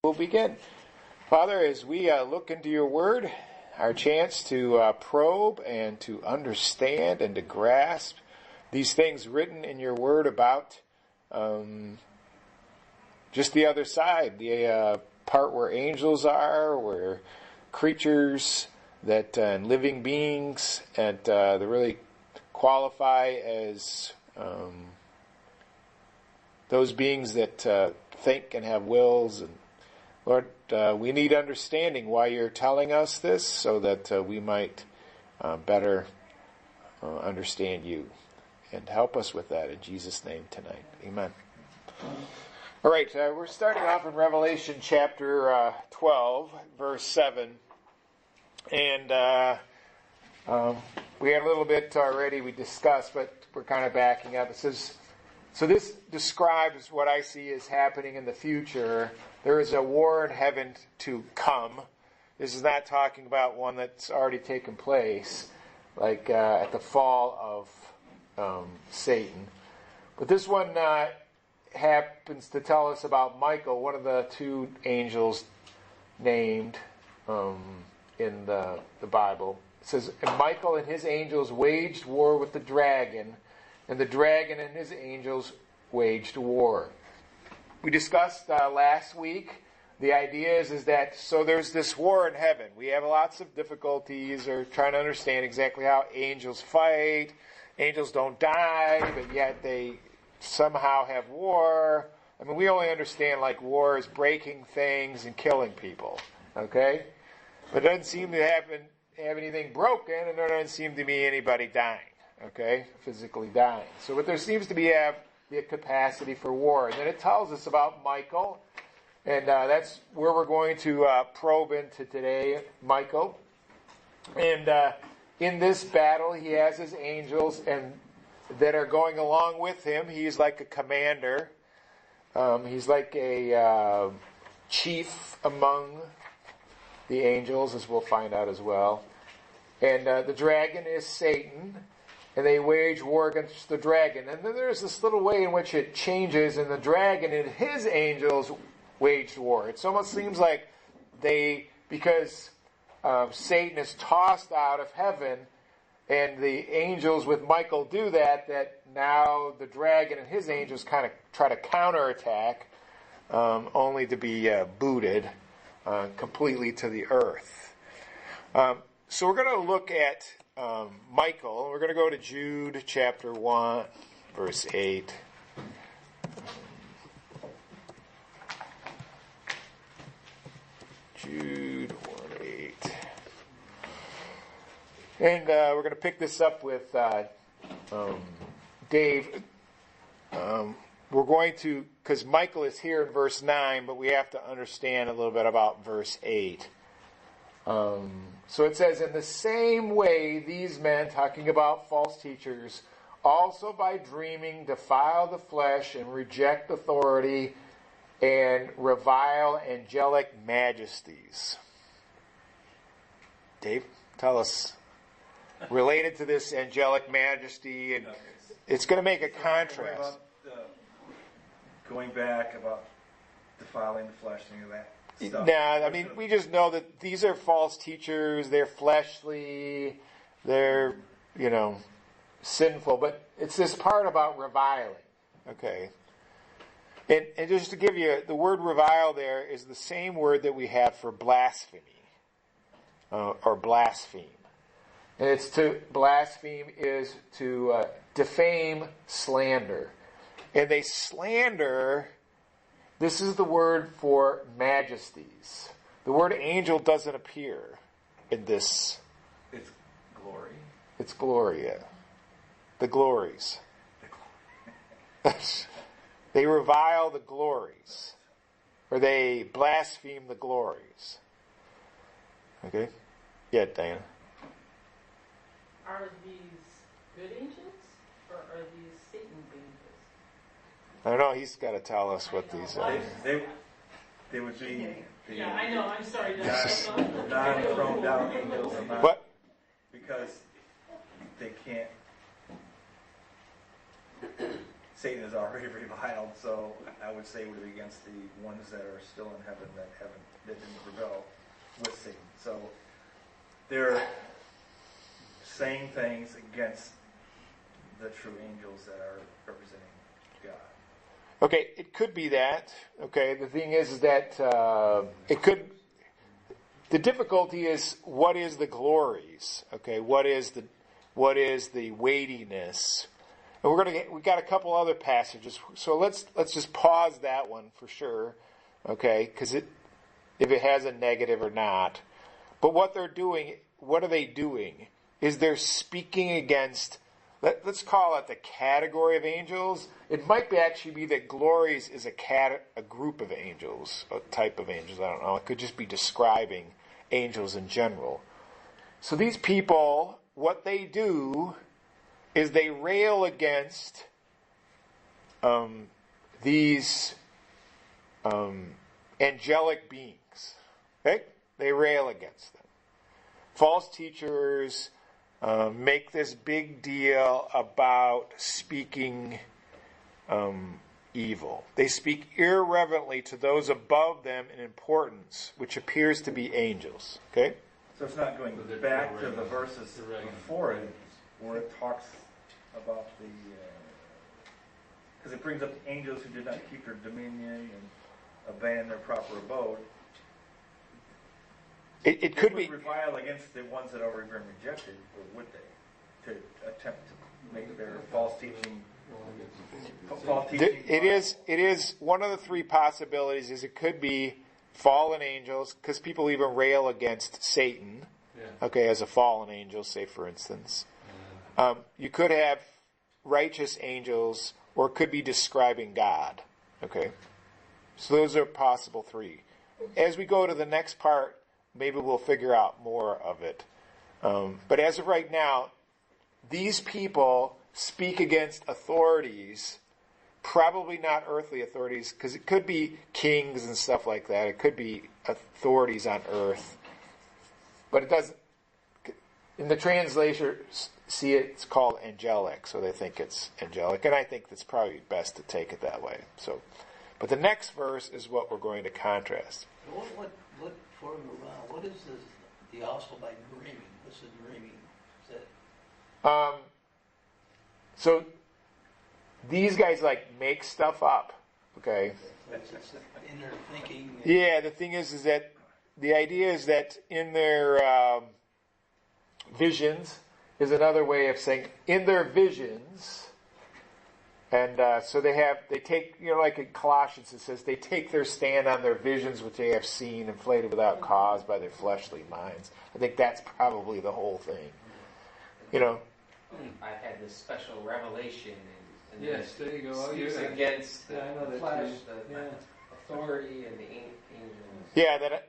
We'll begin. Father, as we look into your word, our chance to probe and to understand and to grasp these things written in your word about just the other side, the part where angels are, where creatures that and living beings that really qualify as those beings that think and have wills. And Lord, we need understanding why you're telling us this so that we might better understand you. And help us with that in Jesus' name tonight. Amen. All right, we're starting off in Revelation chapter 12, verse 7. And we had a little bit already we discussed, but we're kind of backing up. It says, so this describes what I see as happening in the future. There is a war in heaven to come. This is not talking about one that's already taken place, like at the fall of Satan. But this one happens to tell us about Michael, one of the two angels named in the Bible. It says, and Michael and his angels waged war with the dragon, and the dragon and his angels waged war. We discussed last week, the idea is that, so there's this war in heaven. We have lots of difficulties or trying to understand exactly how angels fight. Angels don't die, but yet they somehow have war. I mean, we only understand like war is breaking things and killing people, okay? But it doesn't seem to have anything broken, and there doesn't seem to be anybody dying, okay? Physically dying. So what there seems to be the capacity for war. And then it tells us about Michael, and that's where we're going to probe into today, Michael. And in this battle, he has his angels and that are going along with him. He's like a commander. He's like a chief among the angels, as we'll find out as well. And the dragon is Satan, and they wage war against the dragon. And then there's this little way in which it changes, and the dragon and his angels waged war. It almost seems like because Satan is tossed out of heaven, and the angels with Michael do that now the dragon and his angels kind of try to counterattack, only to be booted completely to the earth. So we're going to look at Michael. We're going to go to Jude chapter 1, verse 8. Jude 1:8. And we're going to pick this up with Dave. We're going to, because Michael is here in verse 9, but we have to understand a little bit about verse 8. So it says, in the same way these men, talking about false teachers, also by dreaming defile the flesh and reject authority and revile angelic majesties. Dave, tell us, related to this angelic majesty, and it's going to make a contrast. Going back about defiling the flesh and all that stuff. Nah, I mean, we just know that these are false teachers. They're fleshly. They're, sinful. But it's this part about reviling. Okay. And just to give you, the word revile there is the same word that we have for blasphemy. Or blaspheme. And it's to blaspheme is to defame, slander. And they slander, this is the word for majesties. The word angel doesn't appear in this. It's glory. It's glory, yeah. The glories. They revile the glories. Or they blaspheme the glories. Okay? Yeah, Diana. Are these good angels, or are these Satan angels? I don't know, he's got to tell us what these are. They would be the Yeah, I know, I'm sorry. non-thrown down angels. What? Because they can't Satan is already reviled, so I would say it would be against the ones that are still in heaven that didn't rebel with Satan. So they're saying things against the true angels that are representing God. Okay, it could be that. Okay, the thing is that it could. The difficulty is what is the glories? Okay, what is the weightiness? And we got a couple other passages, so let's just pause that one for sure. Okay, because if it has a negative or not, but what are they doing? Is they're speaking against. Let's call it the category of angels. It might actually be that glories is a group of angels, a type of angels. I don't know. It could just be describing angels in general. So these people, what they do is they rail against these angelic beings. Okay? They rail against them. False teachers make this big deal about speaking evil. They speak irreverently to those above them in importance, which appears to be angels. Okay? So it's not going back to the verses before it, where it talks about the... Because it brings up angels who did not keep their dominion and abandon their proper abode. It could be revile against the ones that already been rejected, or would they? To attempt to make their false teaching. It is one of the three possibilities. Is it could be fallen angels, because people even rail against Satan. Yeah. Okay, as a fallen angel, say for instance. You could have righteous angels, or it could be describing God. Okay, so those are possible three. As we go to the next part, maybe we'll figure out more of it. But as of right now, these people speak against authorities, probably not earthly authorities, because it could be kings and stuff like that. It could be authorities on earth. But it doesn't. In the translation, see it's called angelic, so they think it's angelic. And I think it's probably best to take it that way. So, but the next verse is what we're going to contrast. What is this? The also by dreaming. What's the dreaming? Is that? So these guys make stuff up. Okay. In their thinking. Yeah. The thing is that the idea is that in their visions is another way of saying in their visions. And so they take, like in Colossians it says, they take their stand on their visions which they have seen, inflated without cause by their fleshly minds. I think that's probably the whole thing. I had this special revelation, and yes, there you go. Speaks against the flesh, the authority, and the angels. Yeah,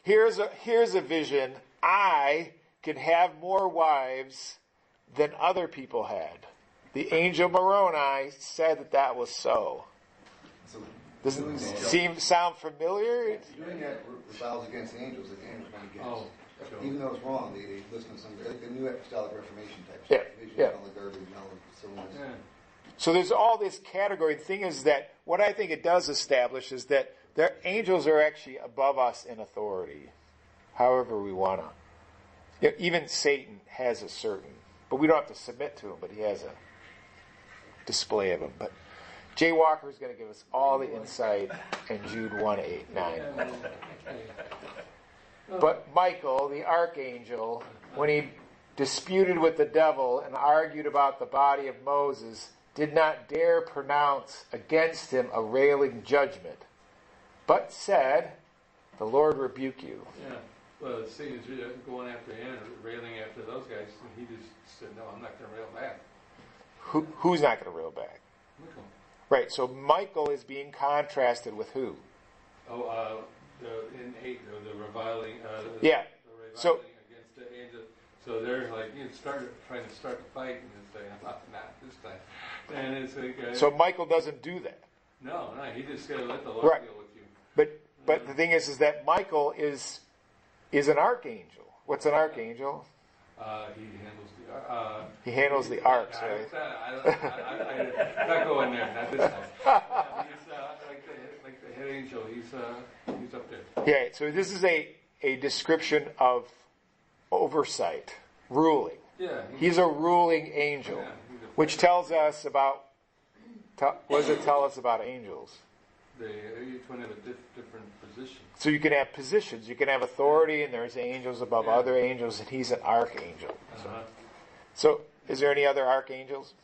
here's a vision. I can have more wives than other people had. The angel Moroni said that was so. Does it sound familiar? Doing that rebels against the angels that the angels went against. Even though it's wrong, they listen to some the New Apostolic Reformation type stuff. Yeah. All the garbage and all the silliness. So there's all this category. The thing is that what I think it does establish is that the angels are actually above us in authority, however we want to. Even Satan has a certain, but we don't have to submit to him, but he has a display of them. But Jay Walker is going to give us all the insight in Jude 1:8-9. But Michael, the archangel, when he disputed with the devil and argued about the body of Moses, did not dare pronounce against him a railing judgment, but said, "The Lord rebuke you." Yeah. Well, Satan's going after him, railing after those guys. He just said, "No, I'm not going to rail back." Who's not going to rail back? Michael. Right. So Michael is being contrasted with who? In 8, the reviling. Yeah. The So against the angel. So they're trying to start the fight, and it's like, not this time. And it's like. So Michael doesn't do that. No, he just got to let the Lord deal with you. But the thing is that Michael is an archangel. What's an archangel? He handles the He handles the arcs, I'm right? not going there, not this time. He's like the head angel. He's up there. Yeah, so this is a description of oversight, ruling. Yeah. He's a ruling angel, which tells us about, what does it tell us about angels? Each one have a different position. So you can have positions. You can have authority, and there's angels above other angels, and he's an archangel. So is there any other archangels?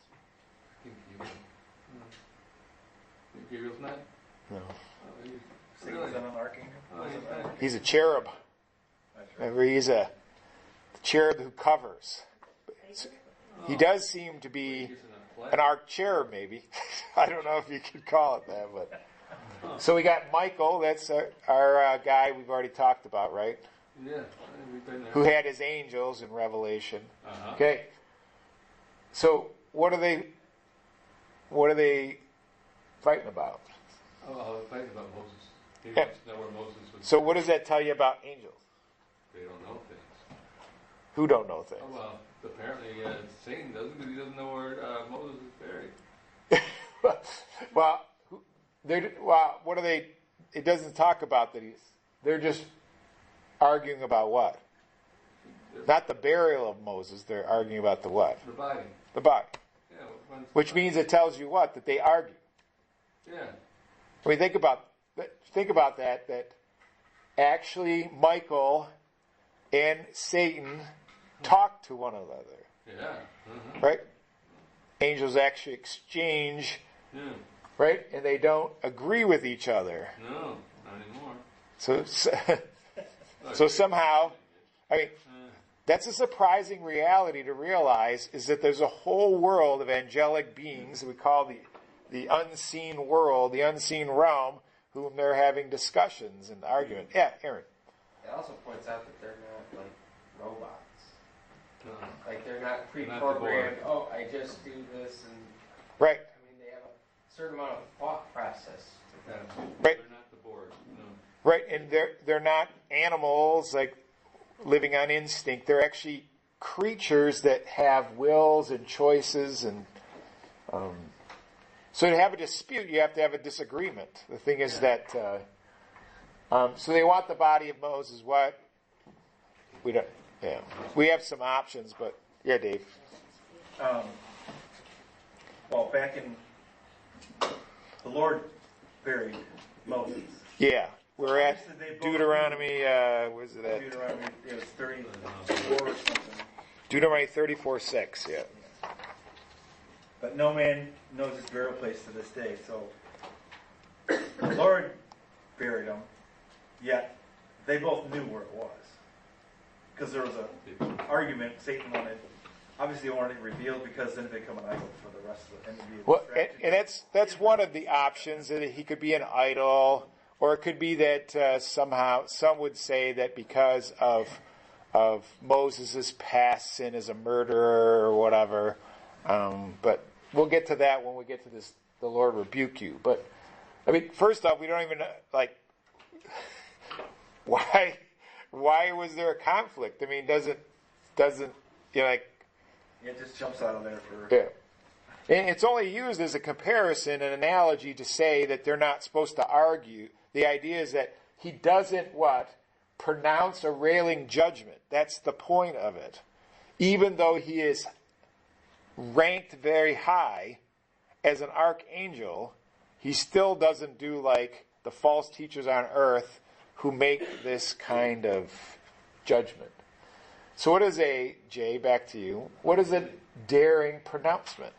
Gabriel's not? No. Satan's not an archangel? He's a cherub. Remember, he's a cherub who covers. He does seem to be an arch cherub, maybe. I don't know if you could call it that, but... So we got Michael, that's our guy we've already talked about, right? Yeah, we've been there. Who had his angels in Revelation. Okay. So what are they fighting about? Oh, fighting about Moses. He Yeah. wants to know where Moses was. So what does that tell you about angels? They don't know things. Who don't know things? Oh, well, apparently Satan doesn't, because he doesn't know where Moses is buried. Well, what are they? It doesn't talk about that. They're just arguing about what? Not the burial of Moses. They're arguing about the what? The body. The body. Yeah. Which means it tells you what? That they argue. Yeah. I mean, think about that. That actually Michael and Satan talk to one another. Yeah. Right? Angels actually exchange. Yeah. Right? And they don't agree with each other. No, not anymore. So somehow, I mean, that's a surprising reality to realize, is that there's a whole world of angelic beings that we call the unseen world, the unseen realm, whom they're having discussions and argument. Yeah, Aaron. It also points out that they're not like robots. No. Like they're not They're not pre-programmed. the Oh, I just do this, and Right. I mean they have a certain amount of thought process. Yeah. Right. They're not the board. No. Right, and they're not animals like living on instinct. They're actually creatures that have wills and choices, and so to have a dispute, you have to have a disagreement. The thing is that so they want the body of Moses. What? We don't. Yeah, we have some options, but yeah, Dave. Well, back in the Lord buried Moses. Yeah, we're at Obviously, they both- Deuteronomy. Was it at Deuteronomy, it was 34 or something. Deuteronomy 34:6? Yeah. But no man knows his burial place to this day. So the Lord buried him, yet they both knew where it was. Because there was an argument Satan wanted. Obviously, they wanted it revealed because then it become an idol for the rest of the entity. Well, and that's one of the options, that he could be an idol, or it could be that somehow some would say that because of Moses' past sin as a murderer or whatever. But we'll get to that when we get to this. The Lord rebuke you. But I mean, first off, we don't even like why was there a conflict? I mean, doesn't like. It just jumps out of there for... Yeah. And it's only used as a comparison, an analogy to say that they're not supposed to argue. The idea is that he doesn't, pronounce a railing judgment. That's the point of it. Even though he is ranked very high as an archangel, he still doesn't do like the false teachers on earth who make this kind of judgment. So what is Jay, back to you, what is a daring pronouncement?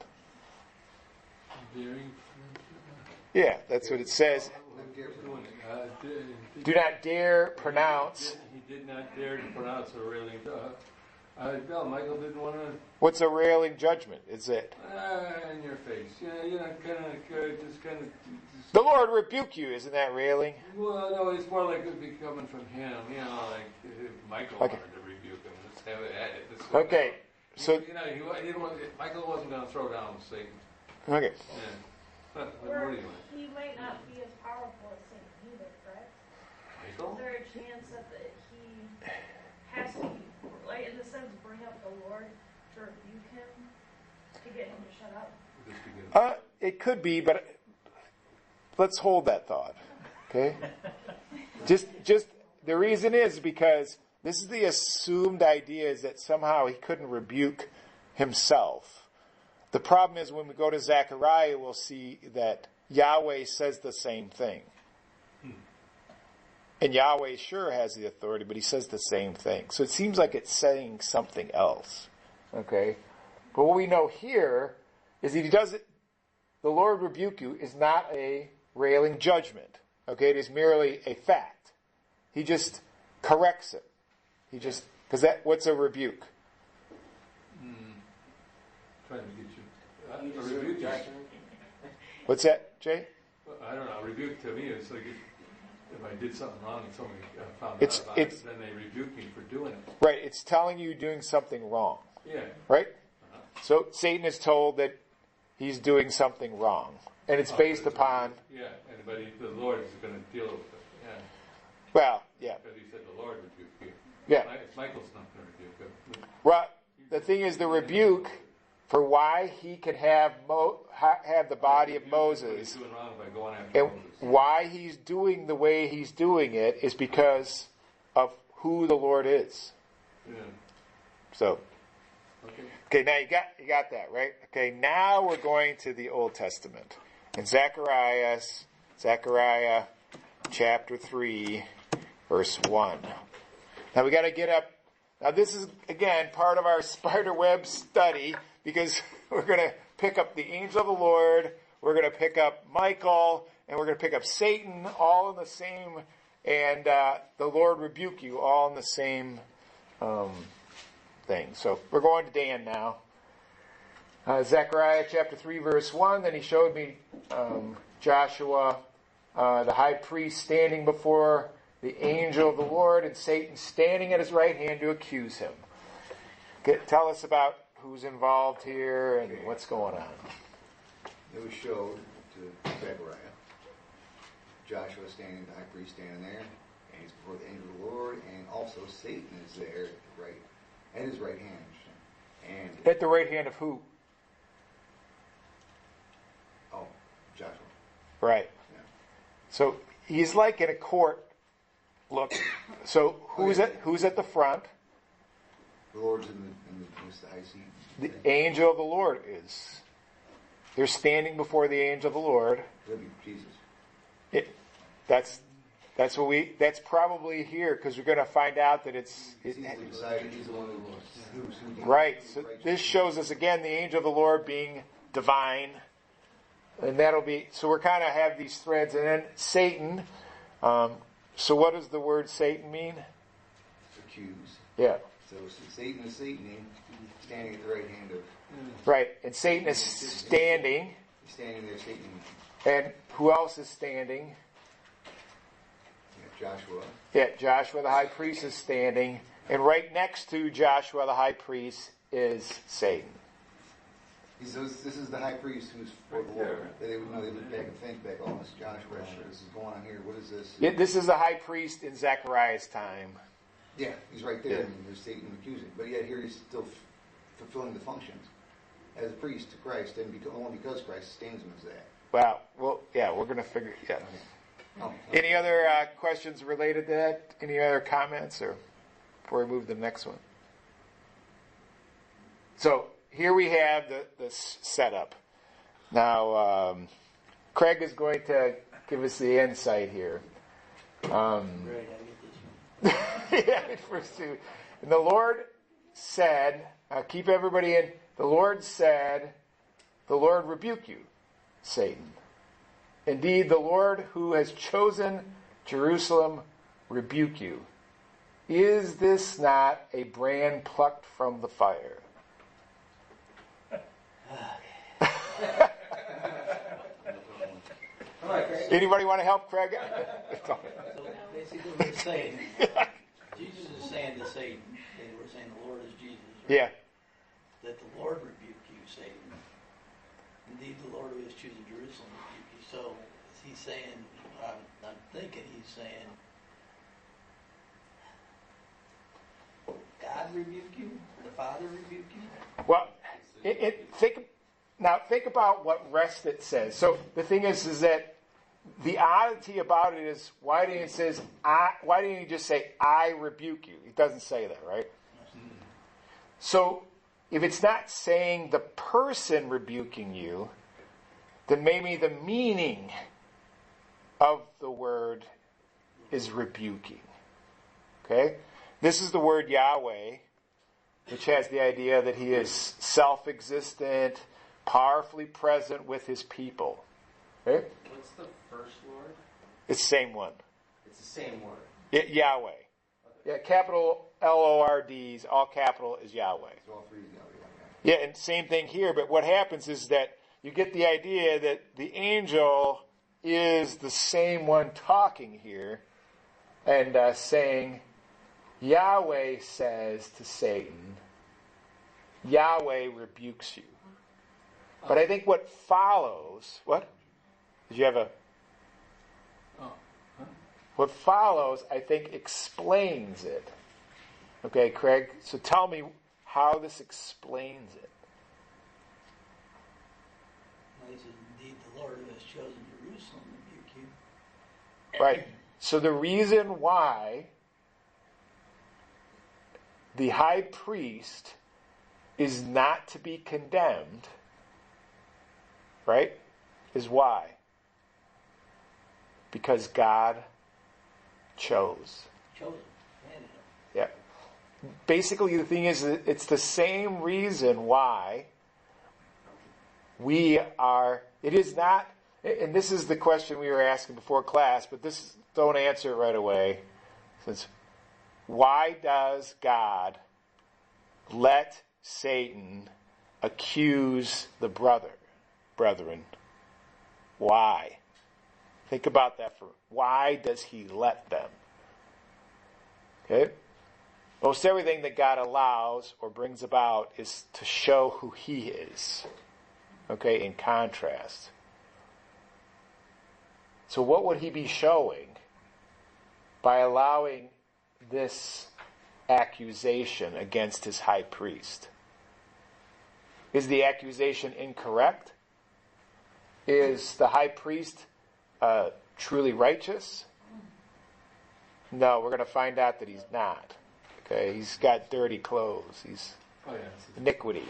Daring. Yeah, that's what it says. Do not dare pronounce. He did not dare to pronounce a railing. No, Michael didn't want to. What's a railing judgment? Is it? In your face. Yeah, kind of. The Lord rebuke you, isn't that railing? Well, no, it's more like it would be coming from him. Like if Michael wanted to rebuke him. Let's have it at it. Okay, so he didn't want. Michael wasn't going to throw down Satan. okay. Yeah. What do Or you want? he might not be as powerful as Satan either, correct? Michael? Is there a chance that he has to be, like in the sense, bring up the Lord to rebuke him, to get him to shut up? It could be, but let's hold that thought. Okay? Just the reason is because this is the assumed idea is that somehow he couldn't rebuke himself. The problem is when we go to Zechariah, we'll see that Yahweh says the same thing. And Yahweh sure has the authority, but he says the same thing. So it seems like it's saying something else. Okay? But what we know here is that he does it, the Lord rebuke you is not a railing judgment. Okay? It is merely a fact. He just corrects it. He just, because what's a rebuke? Trying to get you. A rebuke. What's that, Jay? Well, I don't know. A rebuke to me is like if I did something wrong and somebody found out about it, then they rebuke me for doing it. Right. It's telling you doing something wrong. Yeah. Right? So Satan is told that he's doing something wrong. And it's based upon... Yeah, but the Lord is going to deal with it. Yeah. Well, yeah. Because he said the Lord rebuke you. Yeah. Michael's not going to rebuke him. Well, the thing is the rebuke for why he could have the body of Moses Doing wrong by going after and Moses. why he's doing the way he's doing it is because of who the Lord is. Yeah. So, Okay. now you got that, right? Okay, now we're going to the Old Testament. In Zechariah chapter 3, verse 1. Now we got to get up. Now this is, again, part of our spider web study because we're going to pick up the angel of the Lord, we're going to pick up Michael, and we're going to pick up Satan, all in the same, and the Lord rebuke you, all in the same thing. So we're going to Dan now. Zechariah chapter 3, verse 1. Then he showed me Joshua, the high priest, standing before the angel of the Lord, and Satan standing at his right hand to accuse him. Tell us about who's involved here and what's going on. It was showed to Zechariah. Joshua standing, the high priest standing there, and he's before the angel of the Lord, and also Satan is there at his right hand. And At the right hand of who? oh, Joshua. Right. Yeah. So he's like in a court. Look. So who's at the front? The Lord's in the high seat. The angel of the Lord is. They're standing before the angel of the Lord. That'd be Jesus. That's probably here because we're going to find out that it's He's decided he's the one who's right. So this shows us again the angel of the Lord being divine, and that'll be. So we're kind of have these threads, and then Satan. So what does the word Satan mean? accused. Yeah. So Satan is Satan, standing at the right hand of. Right, and Satan is standing. He's standing there, Satan. And who else is standing? Joshua. Yeah, Joshua the high priest is standing. And right next to Joshua the high priest is Satan. This is the high priest who's for the Lord. They would look back and think back, oh, this is Joshua, this is going on here, what is this? Yeah, this is the high priest in Zechariah's time. Yeah, he's right there, Yeah. and there's Satan accusing. But yet here he's still fulfilling the functions as a priest to Christ, and only because Christ stands him as that. Wow. Well, yeah, we're going to figure. Yeah. Oh, Any other questions related to that? Any other comments, or before we move to the next one? So here we have the setup. Now, Craig is going to give us the insight here. Right, I get this one. Yeah, verse 2. And the Lord said, keep everybody in. The Lord said, the Lord rebuke you, Satan. Indeed, the Lord who has chosen Jerusalem rebuke you. Is this not a brand plucked from the fire? Anybody want to help Craig? So basically what it's saying, Jesus is saying to Satan, and we're saying the Lord is Jesus, right? Yeah. That the Lord rebuke you, Satan. Indeed, the Lord who has chosen Jerusalem rebuke you. So he's saying, I'm thinking he's saying, God rebuke you? The Father rebuke you? Well, think about what rest it says. So the thing is that the oddity about it is, why didn't he just say, I rebuke you? It doesn't say that, right? So if it's not saying the person rebuking you, then maybe the meaning of the word is rebuking. Okay? This is the word Yahweh, which has the idea that he is self-existent, powerfully present with his people. Okay? What's the first Lord? It's the same one. It's the same word. Yahweh. Yeah, capital Lords, all capital is Yahweh. So all three is Yahweh. Yeah, and same thing here, but what happens is that you get the idea that the angel is the same one talking here and saying, Yahweh says to Satan, Yahweh rebukes you. But I think what follows, what? Did you have a... What follows, I think, explains it. Okay, Craig, so tell me how this explains it. He says, indeed, the Lord who has chosen Jerusalem rebuke you. Right. So the reason why the high priest is not to be condemned, right, is why? Because God chose. Chosen. Commanded him. Yeah. Basically, the thing is, that it's the same reason why we are, it is not, and this is the question we were asking before class, but don't answer it right away. Since, why does God let Satan accuse the brethren? Why? Think about that why does he let them? Okay? Most everything that God allows or brings about is to show who he is. Okay, in contrast. So what would he be showing by allowing this accusation against his high priest? Is the accusation incorrect? Is the high priest truly righteous? No, we're going to find out that he's not. Okay, he's got dirty clothes. He's iniquity.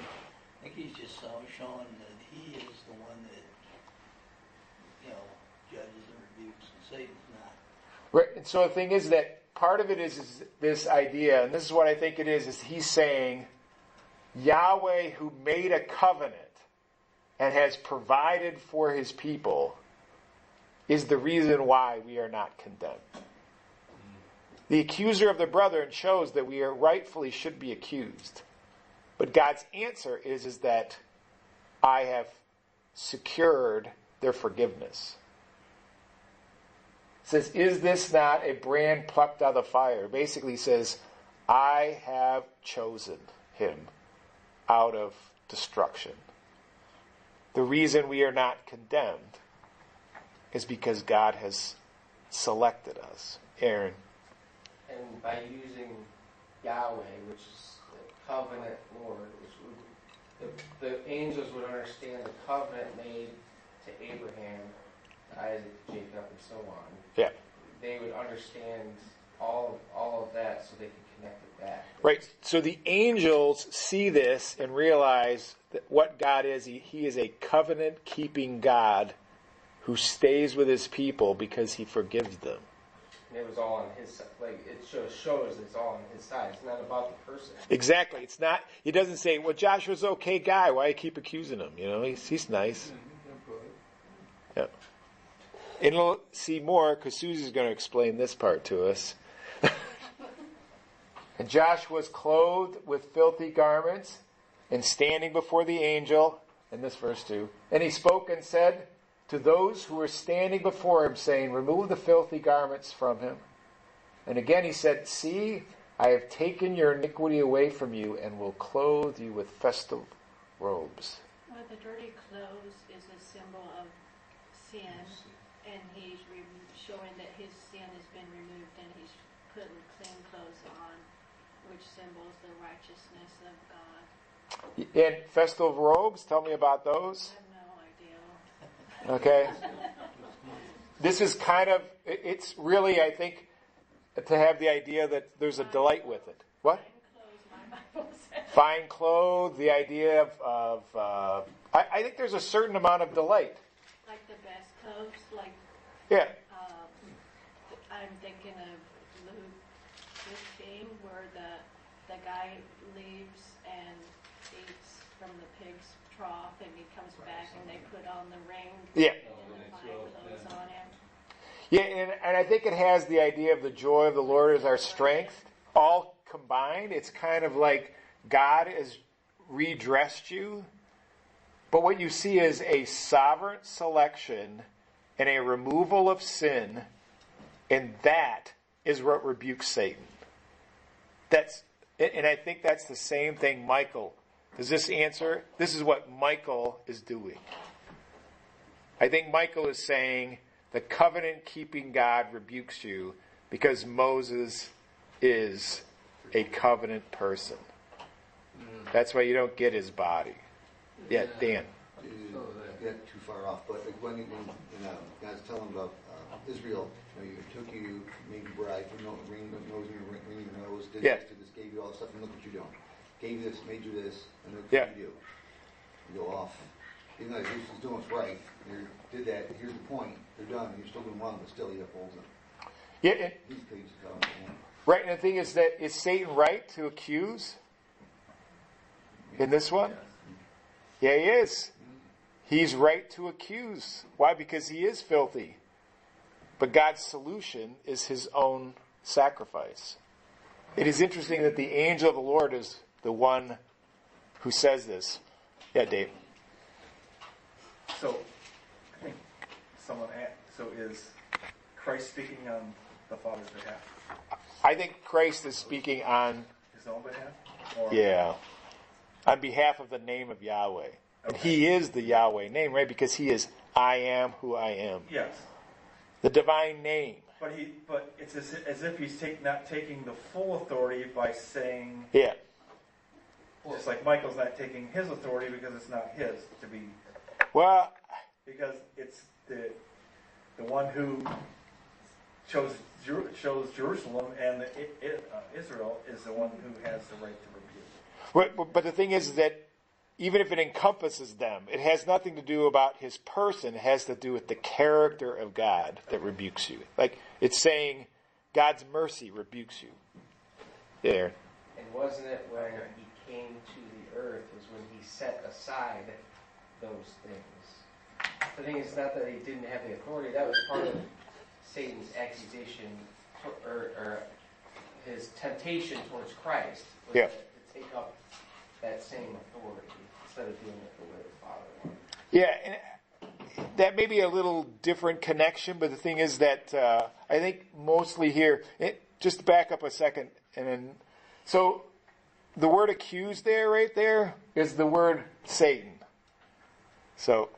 I think he's just showing that he is the one that, judges and rebukes, and Satan's not. Right. And so the thing is that part of it is this idea, and this is what I think it is he's saying, Yahweh who made a covenant and has provided for his people is the reason why we are not condemned. The accuser of the brethren shows that we rightfully should be accused. But God's answer is that I have secured their forgiveness. It says, is this not a brand plucked out of the fire? Basically says, I have chosen him out of destruction. The reason we are not condemned is because God has selected us. Aaron. And by using Yahweh, which is the covenant Lord, the angels would understand the covenant made to Abraham, to Isaac, to Jacob, and so on. Yeah. They would understand all of that so they could connect it back. Right. So the angels see this and realize that what God is, he is a covenant-keeping God who stays with his people because he forgives them. And it was all on his side. It shows it's all on his side. It's not about the person. Exactly. It's not. He doesn't say, "Well, Joshua's an okay guy. Why you keep accusing him? He's nice." Yeah. And we'll see more because Susie's going to explain this part to us. And Joshua was clothed with filthy garments and standing before the angel. In this verse 2, and he spoke and said to those who were standing before him, saying, remove the filthy garments from him. And again he said, see, I have taken your iniquity away from you and will clothe you with festive robes. Well, the dirty clothes is a symbol of sin, and he's showing that his sin has been removed and he's putting clean clothes on. which symbols the righteousness of God. And festal robes, tell me about those. I have no idea. Okay. This is kind of, it's really, I think, to have the idea that there's a delight with it. What? Fine clothes, the idea of I think there's a certain amount of delight. Like the best clothes, like Yeah. I'm thinking of Luke 15, where the guy leaves and eats from the pig's trough, and he comes back and they put on the ring Yeah. and the fine clothes on him. Yeah, and I think it has the idea of the joy of the Lord as our strength, all combined. It's kind of like God has redressed you, but what you see is a sovereign selection and a removal of sin, and that is what rebukes Satan. And I think that's the same thing Michael. Does this answer? This is what Michael is doing. I think Michael is saying the covenant-keeping God rebukes you because Moses is a covenant person. That's why you don't get his body. Yeah, Dan. To get too far off, but like when God's telling about Israel, you took you, made you bride, put ring in your nose, did this, did this, gave you all this stuff, and look what you're doing. Gave you this, made you this, and look what you do. You go off. Even though Jesus is doing what's right, you did that, here's the point, you're done, you're still doing wrong, but still he upholds them. Yeah, These pages come. right, and the thing is that, is Satan right to accuse? In this one? Yeah, he is. He's right to accuse. Why? Because he is filthy. But God's solution is his own sacrifice. It is interesting that the angel of the Lord is the one who says this. Yeah, Dave. So, I think so is Christ speaking on the Father's behalf? I think Christ is speaking on... His own behalf? Or on behalf of the name of Yahweh. Okay. And he is the Yahweh name, right? Because he is I am who I am. Yes. The divine name. But it's as if he's not taking the full authority by saying... Yeah. Just like Michael's not taking his authority because it's not his to be... Well... Because it's the one who chose Jerusalem, and Israel is the one who has the right to rebuke. But the thing is that even if it encompasses them, it has nothing to do about his person. It has to do with the character of God that rebukes you. Like, it's saying God's mercy rebukes you. There. And wasn't it when he came to the earth was when he set aside those things? The thing is not that he didn't have the authority. That was part of Satan's accusation or his temptation towards Christ was to take up that same authority instead of doing it the way the Father wanted. Yeah, and that may be a little different connection, but the thing is that I think mostly here, just to back up a second, and then, so the word accused there, right there, is the word Satan. So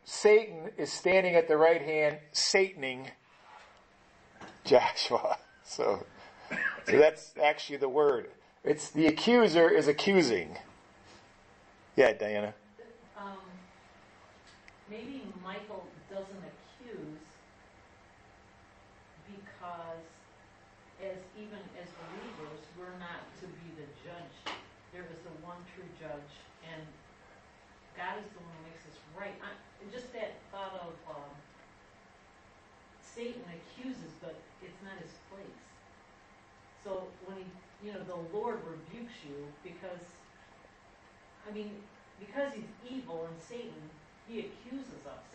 Satan is standing at the right hand, Sataning Joshua. So that's actually the word. It's the accuser is accusing. Yeah, Diana. Maybe Michael doesn't accuse because even as believers, we're not to be the judge. There is the one true judge, and God is the one who makes us right. Just that thought of Satan accuses, but it's not his place. So when the Lord rebukes you because he's evil and Satan, he accuses us.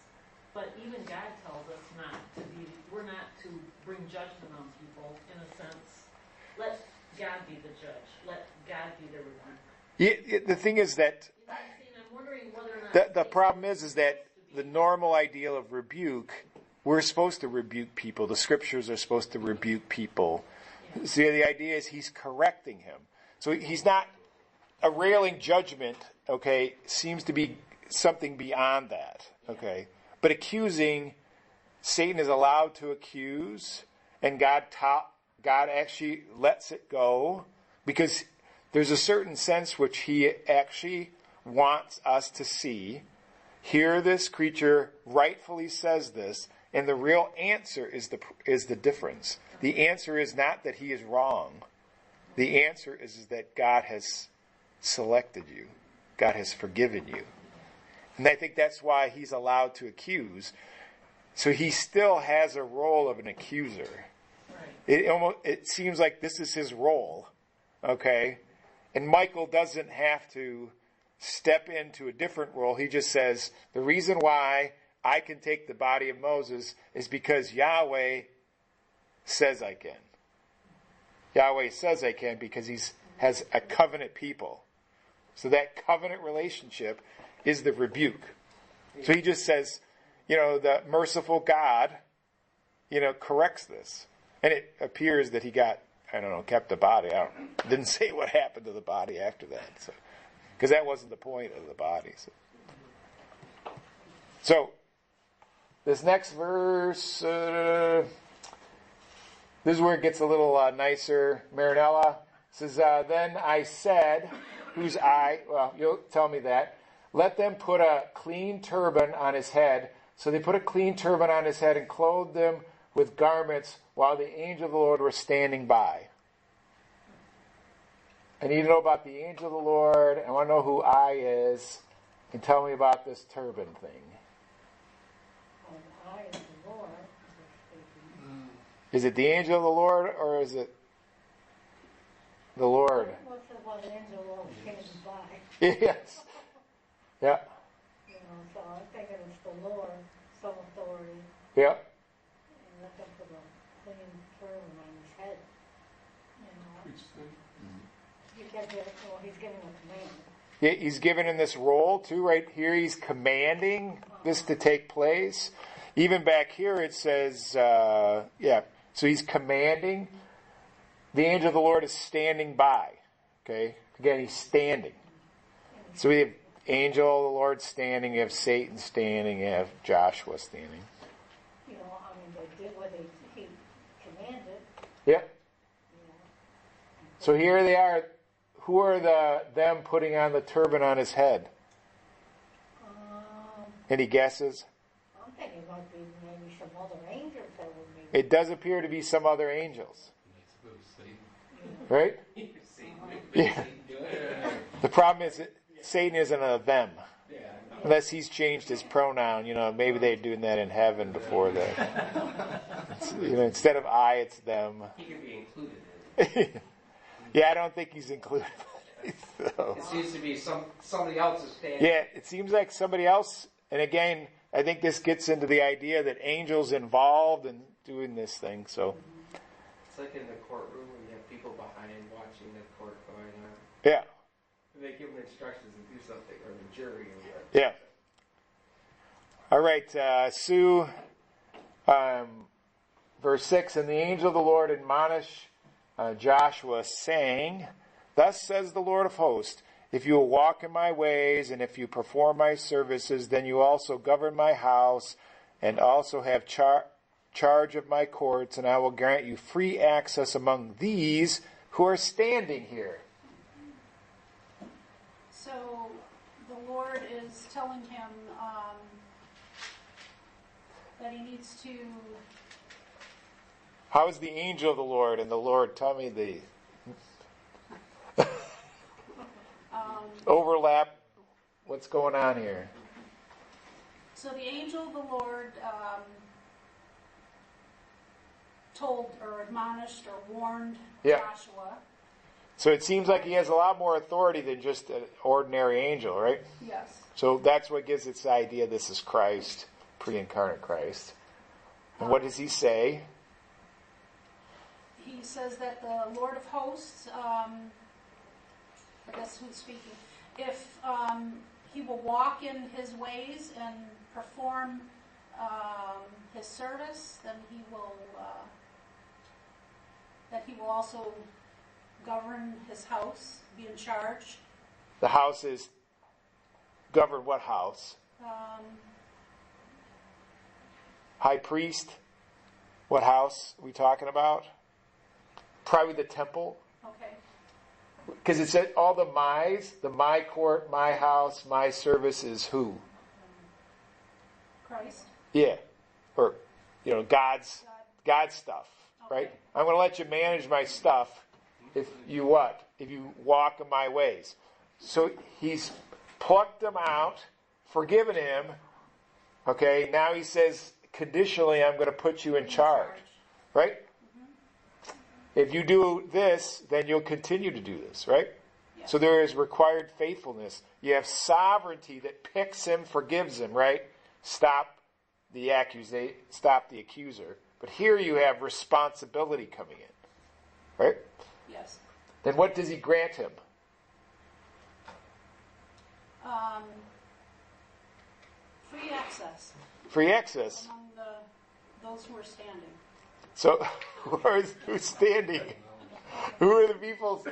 But even God tells us we're not to bring judgment on people, in a sense. Let God be the judge. Let God be the rebuke. Yeah, the thing is that You know what I'm saying? I'm wondering whether or not the problem is that the normal ideal of rebuke, we're supposed to rebuke people. The scriptures are supposed to rebuke people. So the idea is he's correcting him. So he's not a railing judgment, okay, seems to be something beyond that, okay. But accusing, Satan is allowed to accuse, and God God actually lets it go because there's a certain sense which he actually wants us to see. Here this creature rightfully says this, and the real answer is the difference. The answer is not that he is wrong. The answer is that God has selected you. God has forgiven you. And I think that's why he's allowed to accuse. So he still has a role of an accuser. It seems like this is his role. Okay? And Michael doesn't have to step into a different role. He just says, the reason why I can take the body of Moses is because Yahweh says I can. Yahweh says I can because he has a covenant people. So that covenant relationship is the rebuke. So he just says, the merciful God, corrects this. And it appears that he got, kept the body. Didn't say what happened to the body after that. So, because that wasn't the point of the body. So this next verse, this is where it gets a little nicer. Marinella says, then I said, who's I? Well, you'll tell me that. Let them put a clean turban on his head. So they put a clean turban on his head and clothed him with garments while the angel of the Lord was standing by. I need to know about the angel of the Lord. I want to know who I is. And tell me about this turban thing. I is the Lord. Is it the angel of the Lord or is it the Lord? What's the one angel of the Lord came by? Yes. Yeah. So I'm thinking it's the Lord, some authority. Yeah. And let them put a clean turban on his head. He's giving a command. Yeah, he's given in this role too, right here. He's commanding this to take place. Even back here it says, so he's commanding. The angel of the Lord is standing by. Okay, again, he's standing. So we have angel of the Lord standing, you have Satan standing, you have Joshua standing. They did what he commanded. Yeah. So here they are. Who are them putting on the turban on his head? Any guesses? I'm thinking it might be maybe some other angels that would maybe. It does appear to be some other angels. Right? Yeah. The problem is that Satan isn't a them. Unless he's changed his pronoun, maybe they're doing that in heaven before that. Instead of I, it's them. He could be included. Yeah, I don't think he's included. So. It seems to be somebody else's standing. Yeah, it seems like somebody else. And again, I think this gets into the idea that angels involved in doing this thing. So it's like in the courtroom when you have people behind watching the court going on. Yeah. And they give them instructions to do something, or the jury. Yeah. All right, Sue. Verse 6, and the angel of the Lord admonished Joshua, saying, thus says the Lord of hosts, if you will walk in my ways, and if you perform my services, then you also govern my house, and also have charge of my courts, and I will grant you free access among these who are standing here. So the Lord is telling him that he needs to... How is the angel of the Lord and the Lord? Tell me the overlap. What's going on here? So the angel of the Lord told or admonished or warned Joshua. So it seems like he has a lot more authority than just an ordinary angel, right? Yes. So that's what gives its idea this is Christ, pre-incarnate Christ. And what does he say? He says that the Lord of hosts, I guess who's speaking, if he will walk in his ways and perform his service, then he will also govern his house, be in charge. The house is govern what house? High priest. What house are we talking about? probably the temple. Okay. Because it said all the my's, the my court, my house, my service is who? Christ. Yeah. Or, God's stuff, right? Okay. I'm going to let you manage my stuff if you what? If you walk in my ways. So he's plucked them out, forgiven him. Okay, now he says, conditionally, I'm going to put you in charge. Right? Mm-hmm. If you do this, then you'll continue to do this, right? Yeah. So there is required faithfulness. You have sovereignty that picks him, forgives him, right? Stop the accuser. But here you have responsibility coming in, right? Yes. Then what does he grant him? Free access Free access. among those who are standing. So who's standing? Who are the people?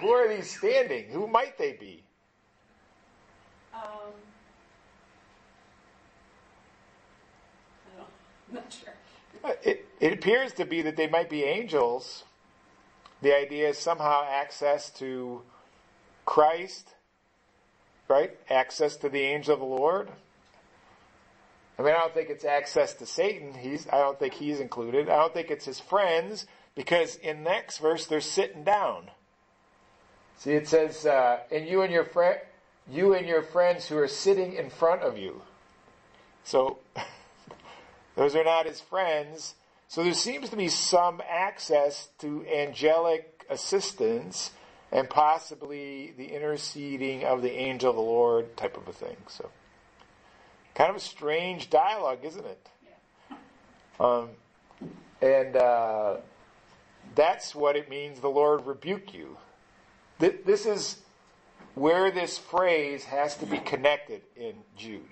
Who are these standing? Who might they be? I'm not sure. It appears to be that they might be angels. The idea is somehow access to Christ, right? Access to the angel of the Lord. I mean, I don't think it's access to Satan. I don't think he's included. I don't think it's his friends, because in the next verse they're sitting down. See, it says, "And you and your friends who are sitting in front of you." So those are not his friends. So there seems to be some access to angelic assistance and possibly the interceding of the angel of the Lord type of a thing. So kind of a strange dialogue, isn't it? Yeah. That's what it means, the Lord rebuke you. This is where this phrase has to be connected in Jude.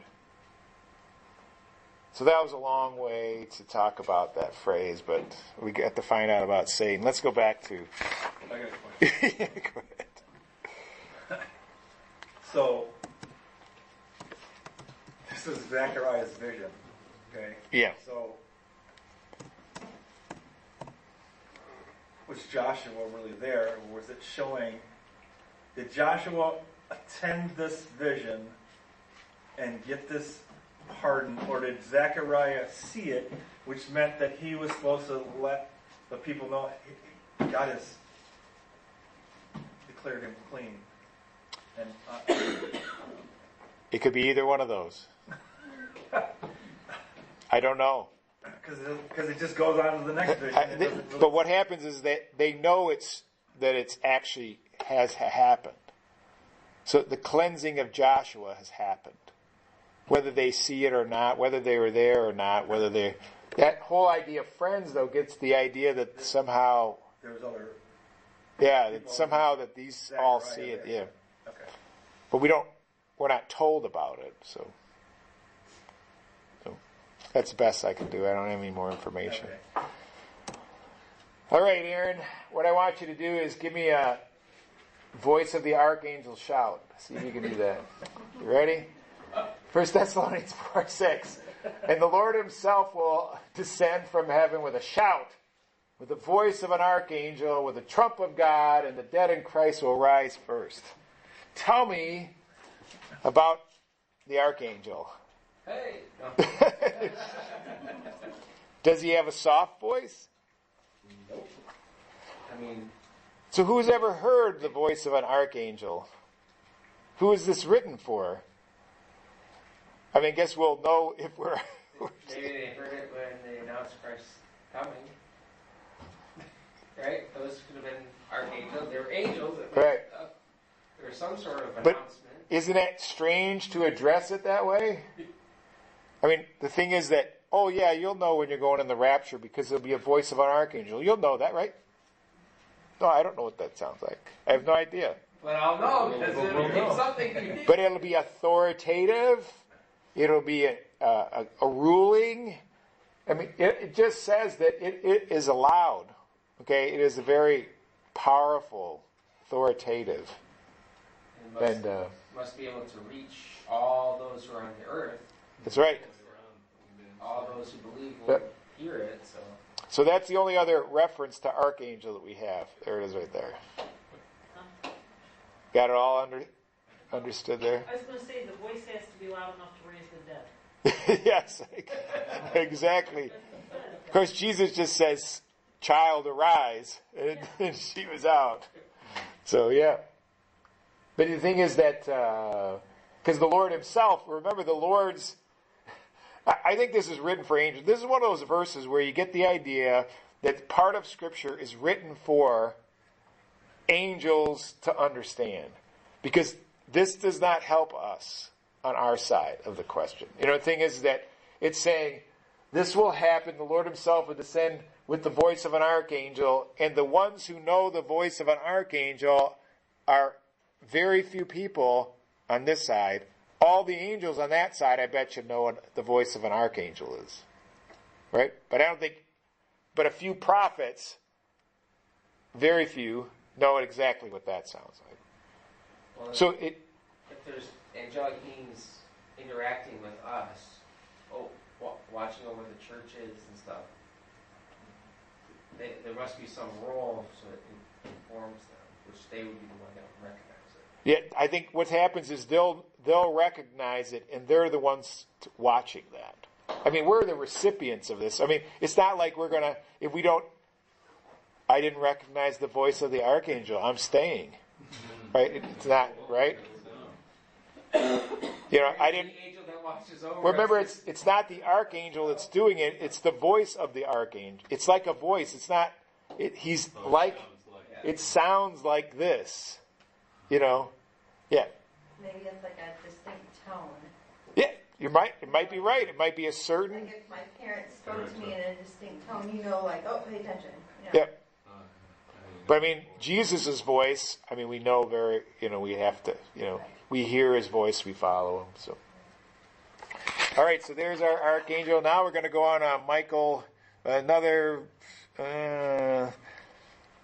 So that was a long way to talk about that phrase, but we got to find out about Satan. Let's go back to... I got a question. Go ahead. So, this is Zechariah's vision, okay? Yeah. So, was Joshua really there, or was it showing, did Joshua attend this vision and get this pardon, or did Zechariah see it, which meant that he was supposed to let the people know God has declared him clean? And It could be either one of those. I don't know. Because it just goes on to the next vision. But what happens is that they know that it's actually has happened. So the cleansing of Joshua has happened. Whether they see it or not, whether they were there or not, that whole idea of friends, though, gets the idea that somehow... There's other... Yeah, that somehow that these all see it, yeah. Okay. But we're not told about it, so that's the best I can do. I don't have any more information. Okay. All right, Aaron, what I want you to do is give me a voice of the archangel shout. See if you can do that. You ready? 1 Thessalonians 4:6. And the Lord himself will descend from heaven with a shout, with the voice of an archangel, with the trump of God, and the dead in Christ will rise first. Tell me about the archangel. Hey! No. Does he have a soft voice? Nope. I mean... So who's ever heard the voice of an archangel? Who is this written for? I mean, I guess we'll know if we're... Maybe they heard it when they announced Christ's coming. Right? Those could have been archangels. They were angels. Right. There was some sort of But announcement. isn't it strange to address it that way? I mean, the thing is that, oh yeah, you'll know when you're going in the rapture because there'll be a voice of an archangel. You'll know that, right? No, I don't know what that sounds like. I have no idea. But I'll know because it'll be something unique. But it'll be authoritative. It'll be a ruling. I mean, it just says that it is allowed. Okay, it is a very powerful, authoritative. And must be able to reach all those who are on the earth. That's right. All those who believe will hear it. So that's the only other reference to archangel that we have. There it is right there. Got it all understood there? I was going to say the voice has to be loud enough to raise the dead. Yes, exactly. Of course, Jesus just says, child, arise, and she was out. So, yeah. But the thing is that, because the Lord himself, remember the Lord's, I think this is written for angels. This is one of those verses where you get the idea that part of Scripture is written for angels to understand. Because this does not help us on our side of the question. The thing is that it's saying, this will happen, the Lord himself will descend with the voice of an archangel, and the ones who know the voice of an archangel are very few people on this side. All the angels on that side, I bet you know what the voice of an archangel is. Right? But but a few prophets, very few, know exactly what that sounds like. Well, if there's angelic beings interacting with us, watching over the churches and stuff, there must be some role so it informs them, which they would be the one that would recognize it. Yeah, I think what happens is they'll recognize it, and they're the ones watching that. I mean, we're the recipients of this. I mean, it's not like we're going to, I didn't recognize the voice of the archangel, I'm staying. Right? It's not, right? I didn't. Remember, it's not the archangel that's doing it, it's the voice of the archangel. It's like a voice. It's not, he's like, it sounds like this. Yeah. Maybe it's like a distinct tone. Yeah, it might be right. It might be a certain. Like if my parents spoke to me in a distinct tone, like, oh, pay attention. Yeah. But I mean, Jesus' voice, we know we have to, we hear his voice, we follow him. So, all right, so there's our archangel. Now we're going to go on Michael, another,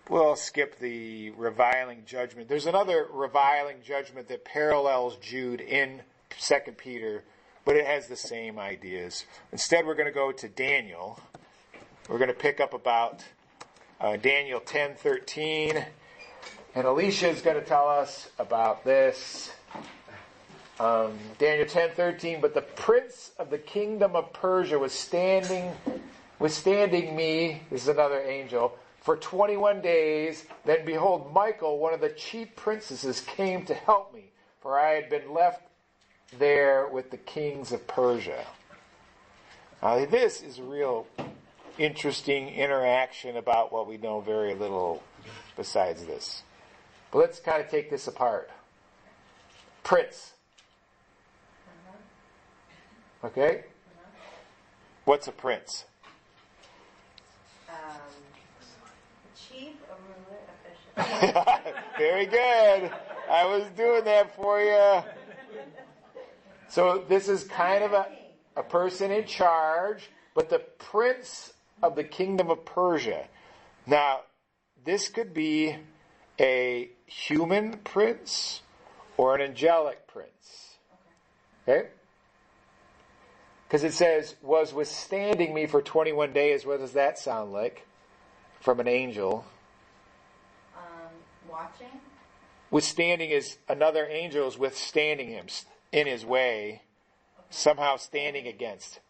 we'll skip the reviling judgment. There's another reviling judgment that parallels Jude in 2 Peter, but it has the same ideas. Instead, we're going to go to Daniel. We're going to pick up about Daniel 10:13, and Alicia is going to tell us about this. Daniel 10:13. But the prince of the kingdom of Persia withstanding me, this is another angel, for 21 days. Then behold, Michael, one of the chief princesses, came to help me, for I had been left there with the kings of Persia. Now, this is real interesting interaction about what we know very little besides this. But let's kind of take this apart. Prince. Okay? What's a prince? Chief or ruler official. Very good. I was doing that for you. So this is kind of a person in charge, but the prince of the kingdom of Persia. Now, this could be a human prince or an angelic prince. Okay? Because it says, was withstanding me for 21 days. What does that sound like from an angel? Watching. Withstanding is another angel is withstanding him in his way, somehow standing against.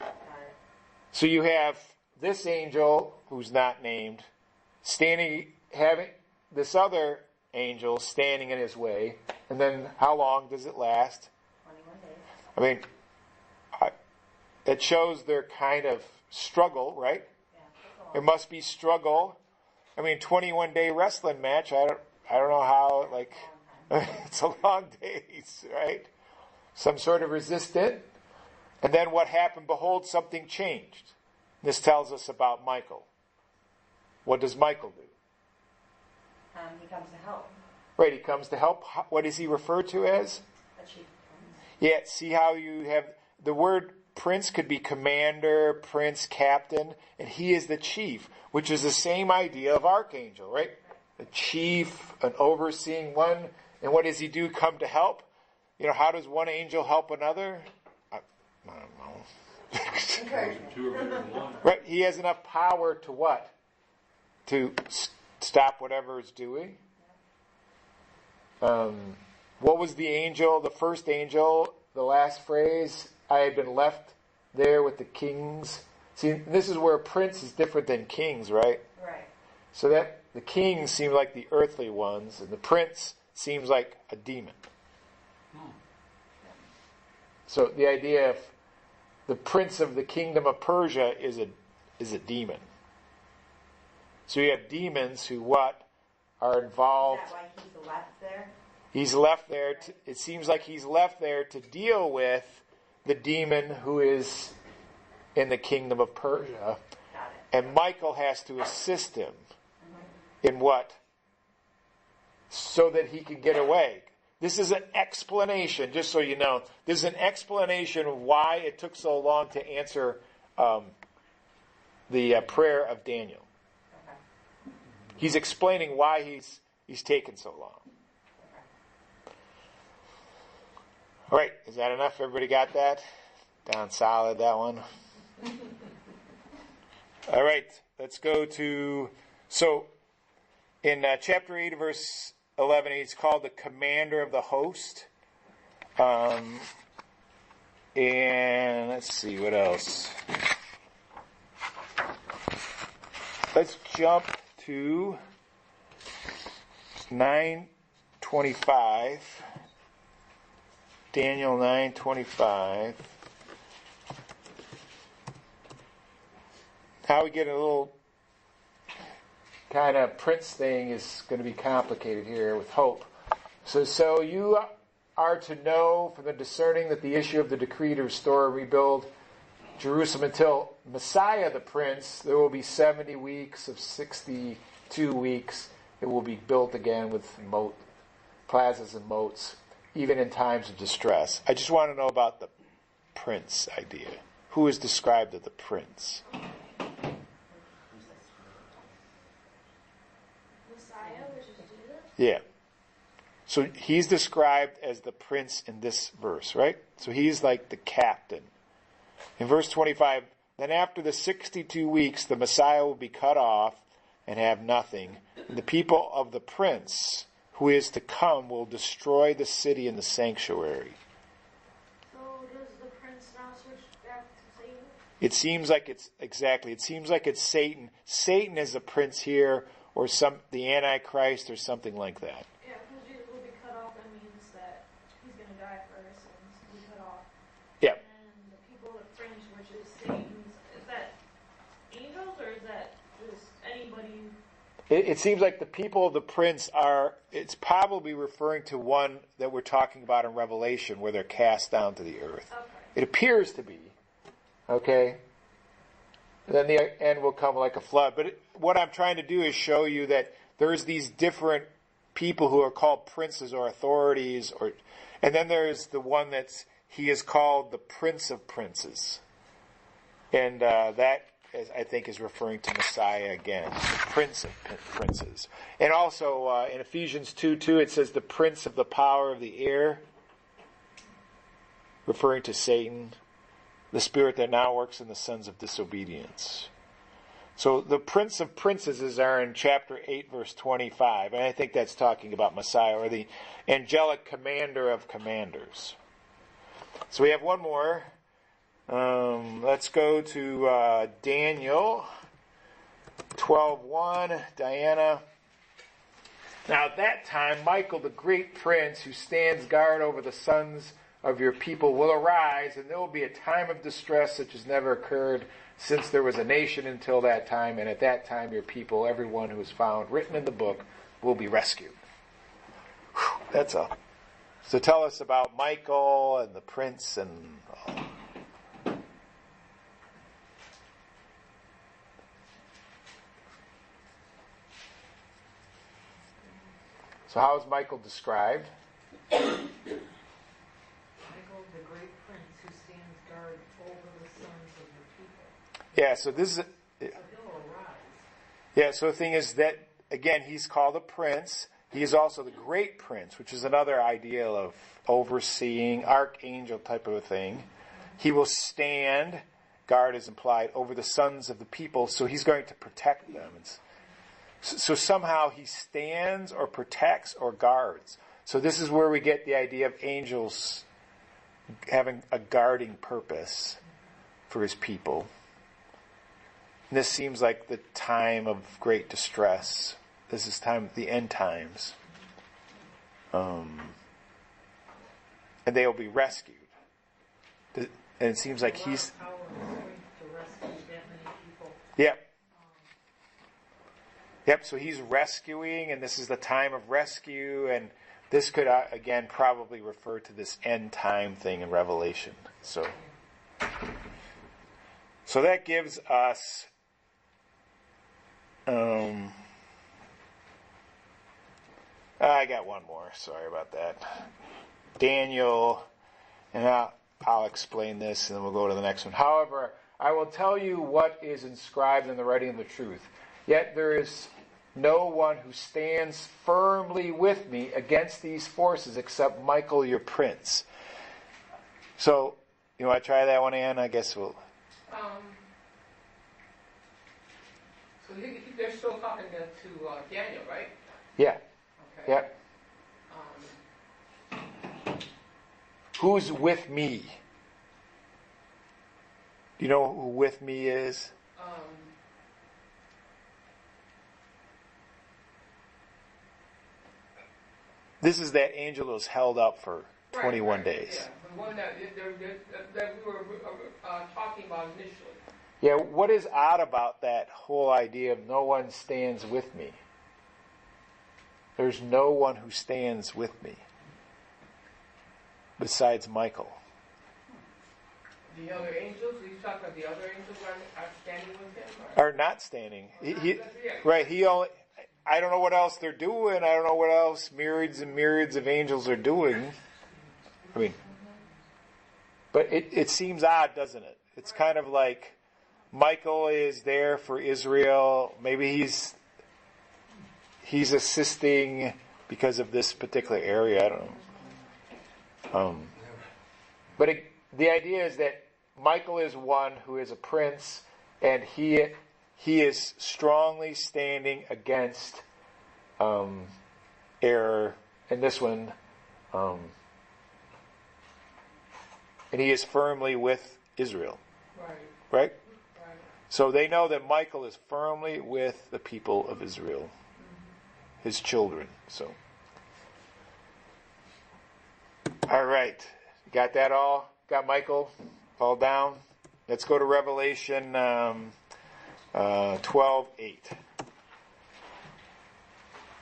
Okay. So you have this angel, who's not named, having this other angel standing in his way. And then how long does it last? 21 days. It shows their kind of struggle, right? Yeah. There must be struggle. 21-day wrestling match. I don't know how, it's a long days, right? Some sort of resistance. And then what happened? Behold, something changed. This tells us about Michael. What does Michael do? He comes to help. Right, he comes to help. What is he referred to as? A chief prince. Yeah, see how you have the word prince could be commander, prince, captain, and he is the chief, which is the same idea of archangel, right? A chief, an overseeing one. And what does he do? Come to help? How does one angel help another? I don't Two are better than one. Right? He has enough power to what? To stop whatever it's doing. What was the angel, the first angel, the last phrase? I had been left there with the kings. See, this is where prince is different than kings, right? Right. So that the kings seem like the earthly ones, and the prince seems like a demon. So the idea of the prince of the kingdom of Persia is a demon. So you have demons who what are involved. Is that why he's left there? He's left there. It seems like he's left there to deal with the demon who is in the kingdom of Persia. Got it. And Michael has to assist him in what? So that he can get away. This is an explanation, just so you know. This is an explanation of why it took so long to answer the prayer of Daniel. Okay. He's explaining why he's taken so long. All right, is that enough? Everybody got that? Down solid, that one. All right, let's go to, so in chapter 8, verse 11, he's called the commander of the host. And let's see, what else? Let's jump to 9:25. Daniel 9:25. How we get a little kind of prince thing is going to be complicated here with hope. So you are to know from the discerning that the issue of the decree to restore and rebuild Jerusalem until Messiah the Prince, there will be 70 weeks of 62 weeks. It will be built again with plazas and moats, even in times of distress. I just want to know about the prince idea. Who is described as the prince? Messiah, which is Jesus? Yeah. So he's described as the prince in this verse, right? So he's like the captain. In verse 25, then after the 62 weeks, the Messiah will be cut off and have nothing. And the people of the prince who is to come will destroy the city and the sanctuary. So does the prince now switch back to Satan? It seems like it's Satan. Satan is a prince here, or the Antichrist, or something like that. Yeah, because Jesus will be cut off. That means that he's going to die for our sins. Be cut off. Yeah. And the people of the fringe, which is Satan's, is that angels or is that just anybody? It seems like the people of the prince it's probably referring to one that we're talking about in Revelation, where they're cast down to the earth. Okay. It appears to be. Okay? And then the end will come like a flood. But what I'm trying to do is show you that there's these different people who are called princes or authorities, and then there's the one he is called the Prince of Princes. And that, I think, is referring to Messiah again, the Prince of Princes. And also in Ephesians 2:2, it says the Prince of the power of the air, referring to Satan, the spirit that now works in the sons of disobedience. So the Prince of Princes are in chapter 8, verse 25, and I think that's talking about Messiah, or the angelic commander of commanders. So we have one more. Let's go to Daniel 12:1. Diana. Now at that time, Michael, the great prince who stands guard over the sons of your people, will arise, and there will be a time of distress such as never occurred since there was a nation until that time, and at that time your people, everyone who is found written in the book, will be rescued. Whew, so tell us about Michael and the prince and all. So how is Michael described? Michael, the great prince who stands guard over the sons of your people. Yeah, so this is... So he'll arise. Yeah, so the thing is that, again, he's called a prince. He is also the great prince, which is another ideal of overseeing, archangel type of a thing. He will stand, guard is implied, over the sons of the people, so he's going to protect them. So somehow he stands or protects or guards. So this is where we get the idea of angels having a guarding purpose for his people. And this seems like the time of great distress. This is the end times. And they will be rescued. And it seems like he's... Power and strength to rescue that many people. Yep. Yep, so he's rescuing, and this is the time of rescue, and this could, again, probably refer to this end time thing in Revelation. So that gives us... I got one more. Sorry about that. Daniel, and I'll explain this, and then we'll go to the next one. However, I will tell you what is inscribed in the writing of the truth. Yet there is no one who stands firmly with me against these forces except Michael, your prince. So, you want to try that one, Ann? I guess we'll... So they're still talking to Daniel, right? Yeah. Okay. Yep. Who's with me? Do you know who with me is? This is that angel that was held up for 21 days. Yeah, the one that we were talking about initially. Yeah, what is odd about that whole idea of no one stands with me? There's no one who stands with me besides Michael. The other angels? He's talking about the other angels are standing with him? Are not standing. Right, he only... I don't know what else they're doing. I don't know what else myriads and myriads of angels are doing. I mean, but it seems odd, doesn't it? It's kind of like Michael is there for Israel. Maybe he's assisting because of this particular area. I don't know. But the idea is that Michael is one who is a prince, and he is strongly standing against error in this one. And he is firmly with Israel. Right? So they know that Michael is firmly with the people of Israel, his children. So, all right. Got that all? Got Michael all down? Let's go to Revelation 12:8.